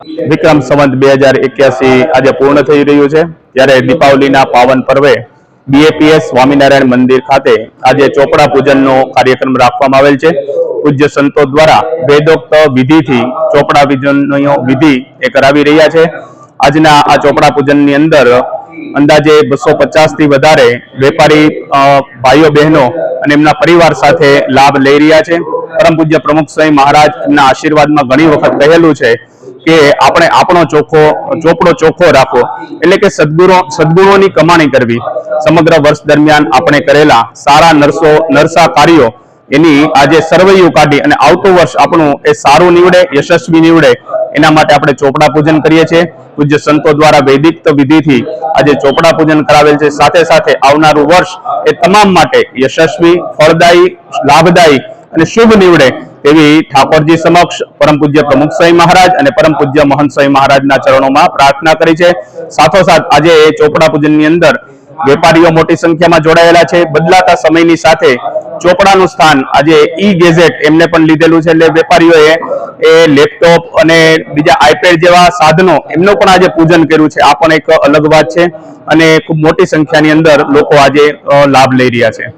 વિક્રમ સંવત 2081 આજે પૂર્ણ થઈ રહ્યું છે ત્યારે દીપાવલીના પાવન પર્વે બીએપીએસ સ્વામિનારાયણ મંદિર ખાતે આજે ચોપડા પૂજનનો કાર્યક્રમ રાખવામાં આવેલ છે। પૂજ્ય સંતો દ્વારા વેદોક્ત વિધિથી ચોપડા પૂજનનો વિધિ એ કરાવી રહ્યા છે। આજના આ ચોપડા પૂજનની અંદર અંદાજે 250 થી વધારે વેપારી ભાઈઓ બહેનો અને એમના પરિવાર સાથે લાભ લઈ રહ્યા છે। પરમ પૂજ્ય પ્રમુખ સ્વામી મહારાજ એમના આશીર્વાદમાં ઘણી વખત કહેલું છે કે આપણે આપણો ચોપડો ચોખ્ખો રાખો, એટલે કે સદગુણોની કમાણી કરવી। સમગ્ર વર્ષ દરમિયાન આપણે કરેલા સારા નરસા કાર્યો એની આજે સરવૈયું કાઢી અને આવતું વર્ષ આપણું એ સારું નીવડે, યશસ્વી નીવડે એના માટે આપણે ચોપડા પૂજન કરીએ છીએ। પૂજ્ય સંતો દ્વારા વૈદિક વિધિથી આજે ચોપડા પૂજન કરાવેલ છે। સાથે સાથે આવનારું વર્ષ એ તમામ માટે યશસ્વી, ફળદાયી, લાભદાયી અને શુભ નીવડે એવી ઠાકોરજી સમક્ષ પરમ પૂજ્ય પ્રમુખ સ્વામી મહારાજ અને પરમ પૂજ્ય મહંત સ્વામી મહારાજના ચરણોમાં પ્રાર્થના કરી છે। સાથોસાથ આજે ચોપડા પૂજનની અંદર વેપારીઓ મોટી સંખ્યામાં જોડાયેલા છે। બદલાતા સમયની સાથે ચોપડાનું સ્થાન આજે ઈ ગેઝેટ એમને પણ લીધેલું છે, એટલે વેપારીઓએ એ લેપટોપ અને બીજા આઈપેડ જેવા સાધનો એમનું પણ આજે પૂજન કર્યું છે। આ પણ એક અલગ વાત છે અને ખૂબ મોટી સંખ્યાની અંદર લોકો આજે લાભ લઈ રહ્યા છે।